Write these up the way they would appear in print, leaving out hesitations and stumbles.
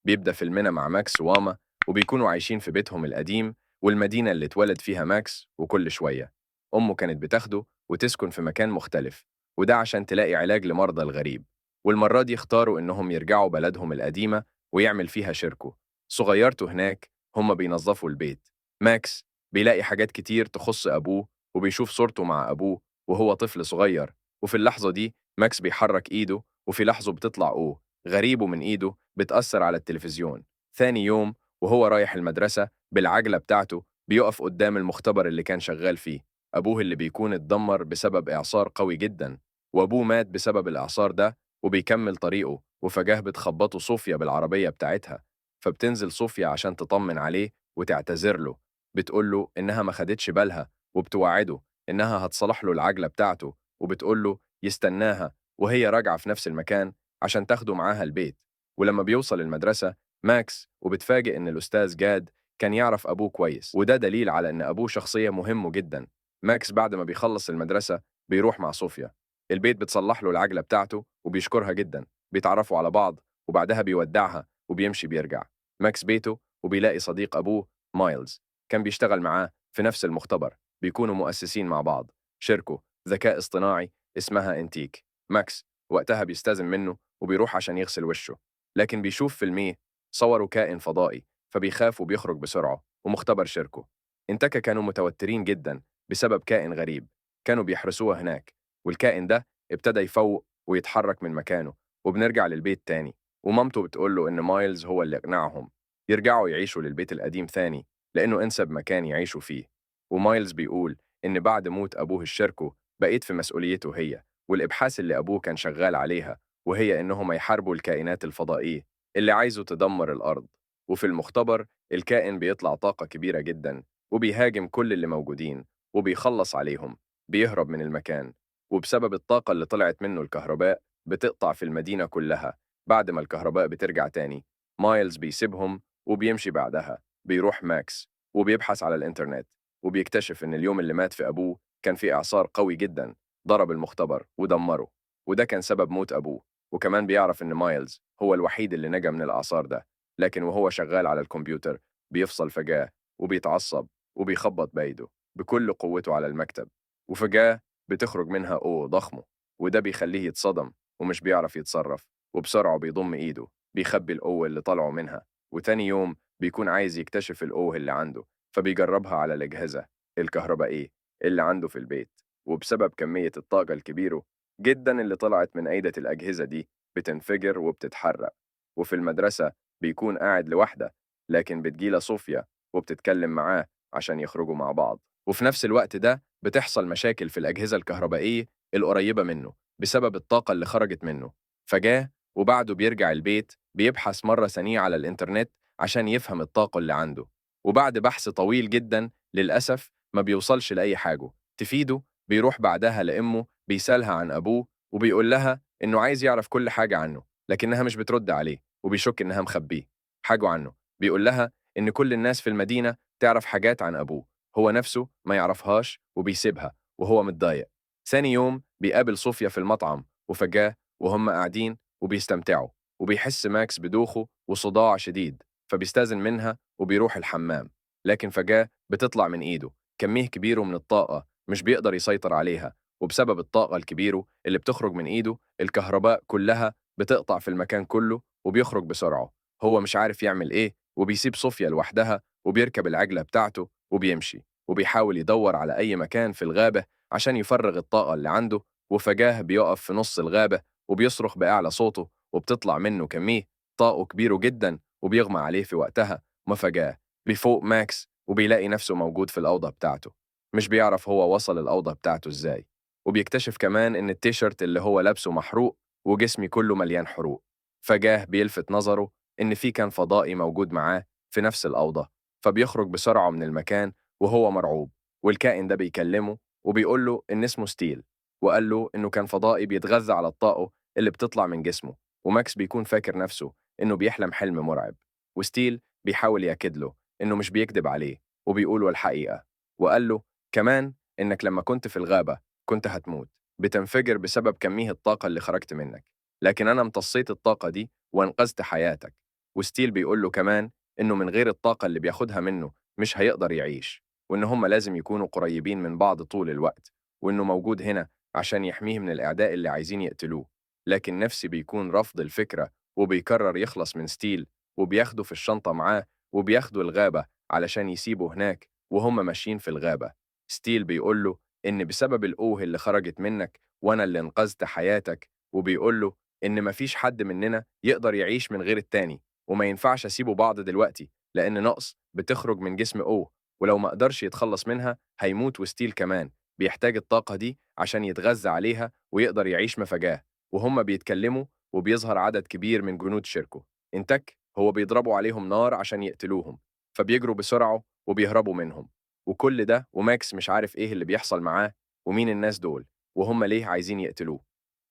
بيبدأ فيلمنا مع ماكس وواما، وبيكونوا عايشين في بيتهم القديم والمدينة اللي اتولد فيها ماكس. وكل شوية أمه كانت بتاخده وتسكن في مكان مختلف، وده عشان تلاقي علاج لمرضى الغريب. والمرة دي اختاروا إنهم يرجعوا بلدهم القديمة ويعمل فيها شركة صغيرته هناك. هم بينظفوا البيت. ماكس بيلاقي حاجات كتير تخص أبوه، وبيشوف صورته مع أبوه وهو طفل صغير. وفي اللحظة دي ماكس بيحرك إيده، وفي لحظة بتطلع غريبه من إيده بتأثر على التلفزيون. ثاني يوم وهو رايح المدرسة بالعجلة بتاعته، بيقف قدام المختبر اللي كان شغال فيه. أبوه اللي بيكون اتدمر بسبب إعصار قوي جدا، وأبوه مات بسبب الإعصار ده. وبيكمل طريقه، وفجاه بتخبطه صوفيا بالعربية بتاعتها. فبتنزل صوفيا عشان تطمن عليه وتعتذر له. بتقول له إنها ما خدتش بالها، وبتوعده إنها هتصلح له العجلة بتاعته، وبتقول له يستناها وهي راجعة في نفس المكان عشان تاخده معاها البيت. ولما بيوصل المدرسة ماكس وبتفاجئ إن الأستاذ جاد كان يعرف أبوه كويس، وده دليل على إن أبوه شخصية مهمة جدا. ماكس بعد ما بيخلص المدرسة بيروح مع صوفيا البيت، بتصلح له العجلة بتاعته وبيشكرها جدا. بيتعرفوا على بعض، وبعدها بيودعها وبيمشي بيرجع ماكس بيته، وبيلاقي صديق أبوه مايلز كان بيشتغل معاه في نفس المختبر. بيكونوا مؤسسين مع بعض شركة ذكاء اصطناعي اسمها انتيك. ماكس وقتها بيستأذن منه وبيروح عشان يغسل وشه، لكن بيشوف في الميه صوروا كائن فضائي، فبيخاف وبيخرج بسرعة. ومختبر شركه انتكا كانوا متوترين جدا بسبب كائن غريب كانوا بيحرسوه هناك. والكائن ده ابتدى يفوق ويتحرك من مكانه. وبنرجع للبيت تاني، ومامته بتقول له إن مايلز هو اللي أقنعهم يرجعوا يعيشوا للبيت القديم ثاني، لأنه أنسب مكان يعيشوا فيه. ومايلز بيقول إن بعد موت أبوه الشركة بقيت في مسؤوليته هي، والإبحاث اللي أبوه كان شغال عليها، وهي إنهم يحاربوا الكائنات الفضائية اللي عايزه تدمر الأرض. وفي المختبر الكائن بيطلع طاقة كبيرة جدا، وبيهاجم كل اللي موجودين وبيخلص عليهم. بيهرب من المكان، وبسبب الطاقة اللي طلعت منه الكهرباء بتقطع في المدينة كلها. بعد ما الكهرباء بترجع تاني مايلز بيسيبهم وبيمشي. بعدها بيروح ماكس وبيبحث على الإنترنت، وبيكتشف إن اليوم اللي مات في أبوه كان في إعصار قوي جدا ضرب المختبر ودمره، وده كان سبب موت أبوه. وكمان بيعرف إن مايلز هو الوحيد اللي نجا من الإعصار ده، لكن وهو شغال على الكمبيوتر بيفصل فجأة وبيتعصب وبيخبط بإيده بكل قوته على المكتب. وفجأة بتخرج منها ضخمة، وده بيخليه يتصدم ومش بيعرف يتصرف. وبسرعة بيضم إيده بيخبي اللي طلعوا منها. وتاني يوم بيكون عايز يكتشف اللي عنده، فبيجربها على الأجهزة الكهربائية اللي عنده في البيت. وبسبب كمية الطاقة الكبيرة جدا اللي طلعت من أيدة الأجهزة دي بتنفجر وبتتحرق. وفي المدرسة بيكون قاعد لوحده، لكن بتجيله صوفيا وبتتكلم معاه عشان يخرجوا مع بعض. وفي نفس الوقت ده بتحصل مشاكل في الأجهزة الكهربائية القريبة منه بسبب الطاقة اللي خرجت منه. فجاه وبعده بيرجع البيت بيبحث مرة ثانية على الإنترنت عشان يفهم الطاقة اللي عنده. وبعد بحث طويل جدا للأسف ما بيوصلش لأي حاجة تفيده. بيروح بعدها لأمه بيسألها عن أبوه، وبيقول لها إنه عايز يعرف كل حاجة عنه، لكنها مش بترد عليه وبيشك إنها مخبيه حاجة عنه. بيقول لها إن كل الناس في المدينة تعرف حاجات عن أبوه، هو نفسه ما يعرفهاش، وبيسيبها وهو متضايق. ثاني يوم بيقابل صوفيا في المطعم، وفجاه وهم قاعدين وبيستمتعوا وبيحس ماكس بدوخه وصداع شديد، فبيستأذن منها وبيروح الحمام. لكن فجاه بتطلع من إيده كمية كبيرة من الطاقة مش بيقدر يسيطر عليها. وبسبب الطاقة الكبيرة اللي بتخرج من إيده الكهرباء كلها بتقطع في المكان كله، وبيخرج بسرعة. هو مش عارف يعمل إيه، وبيسيب صوفيا لوحدها وبيركب العجلة بتاعته وبيمشي، وبيحاول يدور على أي مكان في الغابة عشان يفرغ الطاقة اللي عنده. وفجاه بيقف في نص الغابة وبيصرخ بأعلى صوته، وبتطلع منه كمية طاقة كبيرة جدا وبيغمى عليه في وقتها. وفجاه بيفوق ماكس وبيلاقي نفسه موجود في الأوضة بتاعته، مش بيعرف هو وصل الأوضة بتاعته إزاي. وبيكتشف كمان إن التيشيرت اللي هو لابسه محروق وجسمي كله مليان حروق. فجاه بيلفت نظره إن في كان فضائي موجود معاه في نفس الأوضة، فبيخرج بسرعة من المكان وهو مرعوب. والكائن ده بيكلمه وبيقول له إن اسمه ستيل، وقال له إنه كان فضائي بيتغذى على الطاقة اللي بتطلع من جسمه. وماكس بيكون فاكر نفسه إنه بيحلم حلم مرعب، وستيل بيحاول يأكد له إنه مش بيكذب عليه وبيقول له الحقيقة. وقال له كمان إنك لما كنت في الغابة كنت هتموت بتنفجر بسبب كمية الطاقة اللي خرجت منك، لكن أنا امتصيت الطاقة دي وانقذت حياتك. وستيل بيقول له كمان إنه من غير الطاقة اللي بياخدها منه مش هيقدر يعيش، وإن هم لازم يكونوا قريبين من بعض طول الوقت، وإنه موجود هنا عشان يحميه من الأعداء اللي عايزين يقتلوه. لكن نفسي بيكون رفض الفكرة، وبيكرر يخلص من ستيل، وبياخده في الشنطة معاه، وبياخده الغابة علشان يسيبه هناك. وهم ماشيين في الغابة ستيل بيقول له إن بسبب الأوه اللي خرجت منك وأنا اللي انقذت حياتك، وبيقول له إن مفيش حد مننا يقدر يعيش من غير التاني، وما ينفعش أسيبه بعض دلوقتي لأن نقص بتخرج من جسم أوه، ولو ما قدرش يتخلص منها هيموت. وستيل كمان بيحتاج الطاقة دي عشان يتغذى عليها ويقدر يعيش مفجاه. وهم بيتكلموا وبيظهر عدد كبير من جنود شركه انتك هو بيضربوا عليهم نار عشان يقتلوهم، فبيجروا بسرعة وبيهربوا منهم. وكل ده وماكس مش عارف ايه اللي بيحصل معاه ومين الناس دول وهم ليه عايزين يقتلوه.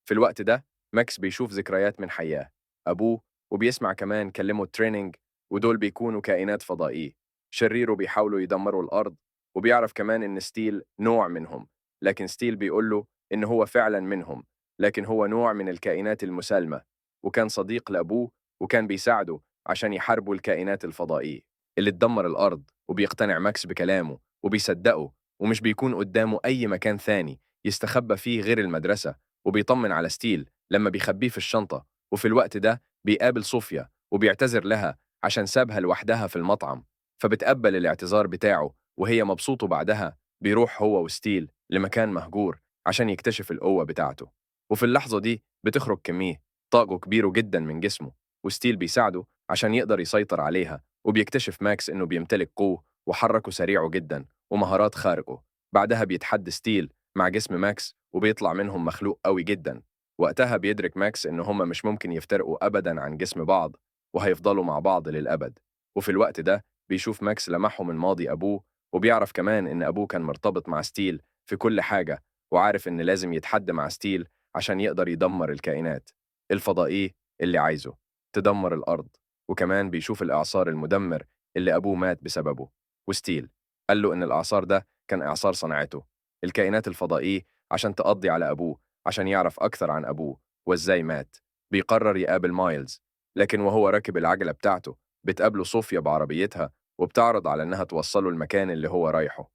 في الوقت ده ماكس بيشوف ذكريات من حياة أبوه، وبيسمع كمان كلمه تريننج، ودول بيكونوا كائنات فضائية شرير وبيحاولوا يدمروا الأرض. وبيعرف كمان إن ستيل نوع منهم، لكن ستيل بيقول له إن هو فعلا منهم، لكن هو نوع من الكائنات المسالمة، وكان صديق لأبوه وكان بيساعده عشان يحاربوا الكائنات الفضائية اللي تدمر الأرض. وبيقتنع ماكس بكلامه وبيصدقه، ومش بيكون قدامه أي مكان ثاني يستخبى فيه غير المدرسة. وبيطمن على ستيل لما بيخبيه في الشنطة. وفي الوقت ده بيقابل صوفيا وبيعتذر لها عشان سابها لوحدها في المطعم، فبتقبل الاعتذار بتاعه وهي مبسوطة. بعدها بيروح هو وستيل لمكان مهجور عشان يكتشف القوة بتاعته. وفي اللحظة دي بتخرج كمية طاقة كبيرة جدا من جسمه، وستيل بيساعده عشان يقدر يسيطر عليها. وبيكتشف ماكس إنه بيمتلك قوة وحركه سريعه جدا ومهارات خارقه. بعدها بيتحدى ستيل مع جسم ماكس وبيطلع منهم مخلوق قوي جدا. وقتها بيدرك ماكس إن هما مش ممكن يفترقوا أبدا عن جسم بعض، وهيفضلوا مع بعض للأبد. وفي الوقت ده بيشوف ماكس لمحه من ماضي أبوه، وبيعرف كمان إن أبوه كان مرتبط مع ستيل في كل حاجة، وعارف إن لازم يتحدى مع ستيل عشان يقدر يدمر الكائنات الفضائية اللي عايزه تدمر الأرض. وكمان بيشوف الإعصار المدمر اللي أبوه مات بسببه. وستيل قال له إن الإعصار ده كان إعصار صنعته الكائنات الفضائية عشان تقضي على أبوه. عشان يعرف أكثر عن أبوه وإزاي مات بيقرر يقابل مايلز، لكن وهو راكب العجلة بتاعته بتقابله صوفيا بعربيتها وبتعرض على إنها توصله المكان اللي هو رايحه.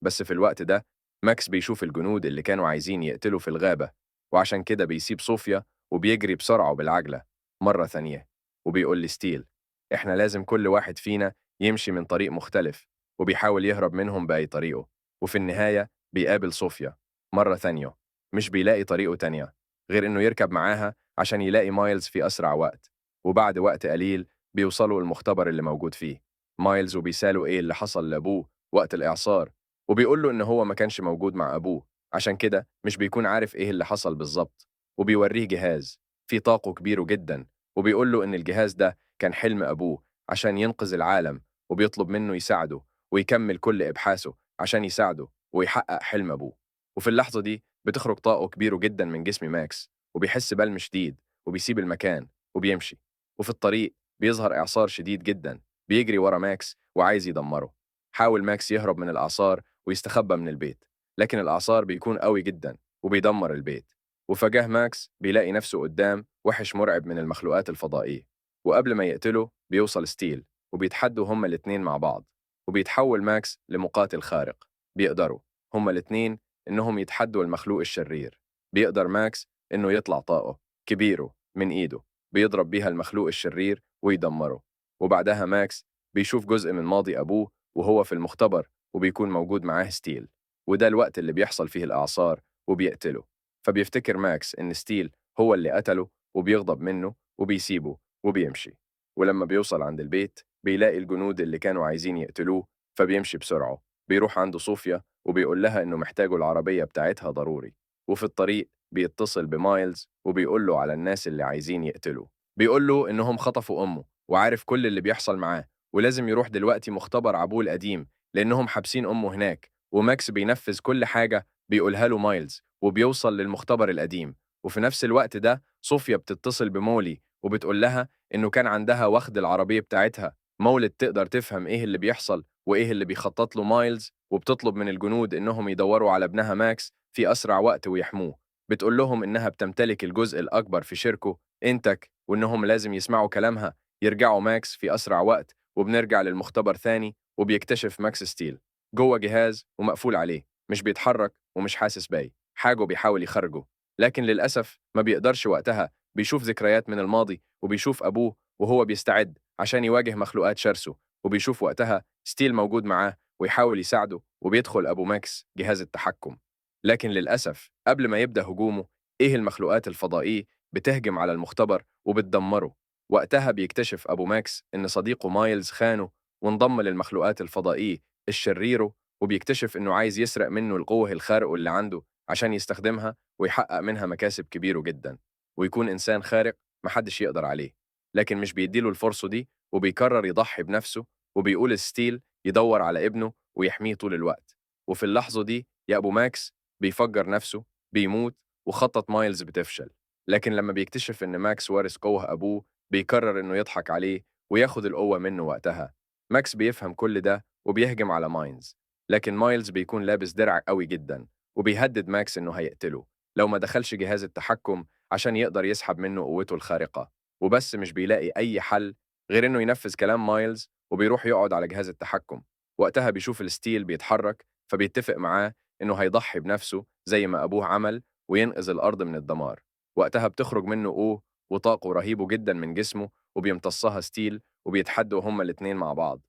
بس في الوقت ده ماكس بيشوف الجنود اللي كانوا عايزين يقتلوا في الغابة، وعشان كده بيسيب صوفيا وبيجري بسرعة بالعجلة مرة ثانية. وبيقول لستيل إحنا لازم كل واحد فينا يمشي من طريق مختلف، وبيحاول يهرب منهم بأي طريقه. وفي النهاية بيقابل صوفيا مرة ثانية، مش بيلاقي طريقه تانية غير إنه يركب معاها عشان يلاقي مايلز في أسرع وقت. وبعد وقت قليل بيوصلوا المختبر اللي موجود فيه مايلز، وبيسأله إيه اللي حصل لأبوه وقت الإعصار. وبيقول له إن هو ما كانش موجود مع أبوه، عشان كده مش بيكون عارف إيه اللي حصل بالظبط. وبيوريه جهاز فيه طاقة كبيره جدا، وبيقول له إن الجهاز ده كان حلم أبوه عشان ينقذ العالم، وبيطلب منه يساعده ويكمل كل إبحاثه عشان يساعده ويحقق حلم أبوه. وفي اللحظة دي بتخرج طاقة كبيره جدا من جسم ماكس، وبيحس بألم شديد وبيسيب المكان وبيمشي. وفي الطريق بيظهر إعصار شديد جدا بيجري ورا ماكس وعايز يدمره. حاول ماكس يهرب من الإعصار ويستخبى من البيت، لكن الإعصار بيكون قوي جدا وبيدمر البيت. وفجاه ماكس بيلاقي نفسه قدام وحش مرعب من المخلوقات الفضائية، وقبل ما يقتله بيوصل ستيل وبيتحدوا هما الاتنين مع بعض. وبيتحول ماكس لمقاتل خارق، بيقدروا هما الاتنين إنهم يتحدوا المخلوق الشرير. بيقدر ماكس إنه يطلع طاقة كبيره من إيده بيضرب بيها المخلوق الشرير ويدمره. وبعدها ماكس بيشوف جزء من ماضي أبوه وهو في المختبر، وبيكون موجود معاه ستيل، وده الوقت اللي بيحصل فيه الإعصار وبيقتله. فبيفتكر ماكس إن ستيل هو اللي قتله وبيغضب منه وبيسيبه وبيمشي. ولما بيوصل عند البيت بيلاقي الجنود اللي كانوا عايزين يقتلوه، فبيمشي بسرعة بيروح عند صوفيا وبيقول لها إنه محتاجوا العربية بتاعتها ضروري. وفي الطريق بيتصل بمايلز وبيقول له على الناس اللي عايزين يقتلوه، بيقول له إنهم خطفوا أمه وعارف كل اللي بيحصل معاه، ولازم يروح دلوقتي مختبر عبوه القديم لأنهم حابسين أمه هناك. وماكس بينفذ كل حاجة بيقولها له مايلز وبيوصل للمختبر القديم. وفي نفس الوقت ده صوفيا بتتصل بمولي وبتقول لها إنه كان عندها واخد العربية بتاعتها. مولد تقدر تفهم إيه اللي بيحصل وإيه اللي بيخطط له مايلز، وبتطلب من الجنود إنهم يدوروا على ابنها ماكس في أسرع وقت ويحموه. بتقول لهم إنها بتمتلك الجزء الأكبر في شركه إنتك، وإنهم لازم يسمعوا كلامها يرجعوا ماكس في أسرع وقت، وبنرجع للمختبر ثاني، وبيكتشف ماكس ستيل جوه جهاز ومقفول عليه، مش بيتحرك ومش حاسس باي حاجة، بيحاول يخرجه لكن للأسف ما بيقدرش. وقتها بيشوف ذكريات من الماضي، وبيشوف أبوه وهو بيستعد عشان يواجه مخلوقات شرسه، وبيشوف وقتها ستيل موجود معاه ويحاول يساعده، وبيدخل أبو ماكس جهاز التحكم. لكن للأسف قبل ما يبدأ هجومه، إيه المخلوقات الفضائية بتهجم على المختبر وبتدمره. وقتها بيكتشف أبو ماكس إن صديقه مايلز خانه وانضم للمخلوقات الفضائية الشريرة، وبيكتشف إنه عايز يسرق منه القوة الخارقة اللي عنده عشان يستخدمها ويحقق منها مكاسب كبيرة جدا، ويكون إنسان خارق محدش يقدر عليه. لكن مش بيديله الفرصة دي، وبيقرر يضحي بنفسه، وبيقول ستيل يدور على ابنه ويحميه طول الوقت. وفي اللحظة دي يا أبو ماكس بيفجر نفسه، بيموت، وخطة مايلز بتفشل. لكن لما بيكتشف إن ماكس وارث قوة أبوه، بيقرر إنه يضحك عليه وياخد القوة منه. وقتها ماكس بيفهم كل ده وبيهجم على مايلز، لكن مايلز بيكون لابس درع قوي جدا، وبيهدد ماكس إنه هيقتله لو ما دخلش جهاز التحكم عشان يقدر يسحب منه قوته الخارقة. وبس مش بيلاقي أي حل غير إنه ينفذ كلام مايلز، وبيروح يقعد على جهاز التحكم. وقتها بيشوف الستيل بيتحرك، فبيتفق معاه إنه هيضحي بنفسه زي ما أبوه عمل وينقذ الأرض من الدمار. وقتها بتخرج منه أوه وطاقة رهيبة جدا من جسمه، وبيمتصها ستيل، وبيتحدوا هما الاتنين مع بعض.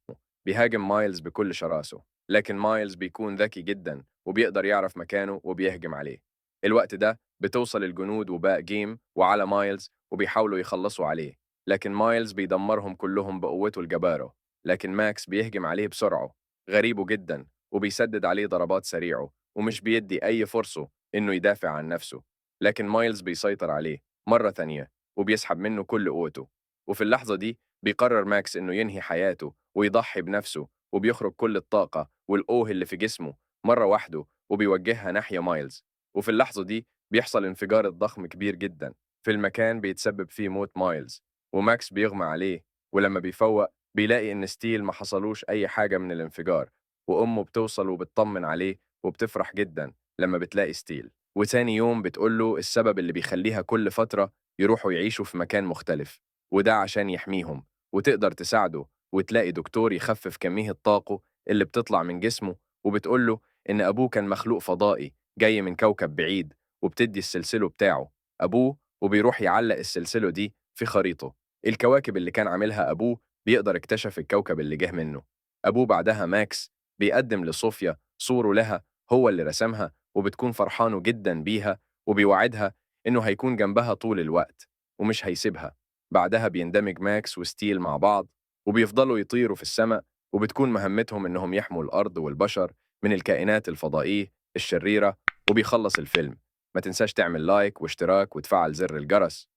بيهاجم مايلز بكل شراسة، لكن مايلز بيكون ذكي جدا وبيقدر يعرف مكانه وبيهجم عليه. الوقت ده بتوصل الجنود وباء جيم وعلى مايلز، وبيحاولوا يخلصوا عليه، لكن مايلز بيدمرهم كلهم بقوته الجبارة. لكن ماكس بيهجم عليه بسرعة غريبه جدا، وبيسدد عليه ضربات سريعة، ومش بيدي أي فرصة إنه يدافع عن نفسه. لكن مايلز بيسيطر عليه مرة تانية وبيسحب منه كل قوته. وفي اللحظة دي بيقرر ماكس إنه ينهي حياته ويضحي بنفسه، وبيخرج كل الطاقة والأوه اللي في جسمه مرة واحدة وبيوجهها ناحية مايلز. وفي اللحظة دي بيحصل انفجار الضخم كبير جدا في المكان بيتسبب فيه موت مايلز، وماكس بيغمى عليه. ولما بيفوق بيلاقي إن ستيل ما حصلوش أي حاجة من الانفجار، وأمه بتوصل وبتطمن عليه وبتفرح جدا لما بتلاقي ستيل. وتاني يوم بتقوله السبب اللي بيخليها كل فترة يروحوا يعيشوا في مكان مختلف، وده عشان يحميهم وتقدر تساعده وتلاقي دكتور يخفف كمية الطاقة اللي بتطلع من جسمه. وبتقوله إن أبوه كان مخلوق فضائي جاي من كوكب بعيد، وبتدي السلسله بتاعه أبوه، وبيروح يعلق السلسله دي في خريطة الكواكب اللي كان عاملها أبوه، بيقدر اكتشف الكوكب اللي جه منه أبوه. بعدها ماكس بيقدم لصوفيا صوره لها هو اللي رسمها، وبتكون فرحانه جدا بيها، وبيوعدها إنه هيكون جنبها طول الوقت ومش هيسيبها. بعدها بيندمج ماكس وستيل مع بعض، وبيفضلوا يطيروا في السماء، وبتكون مهمتهم إنهم يحموا الأرض والبشر من الكائنات الفضائية الشريرة. وبيخلص الفيلم. ما تنساش تعمل لايك واشتراك وتفعل زر الجرس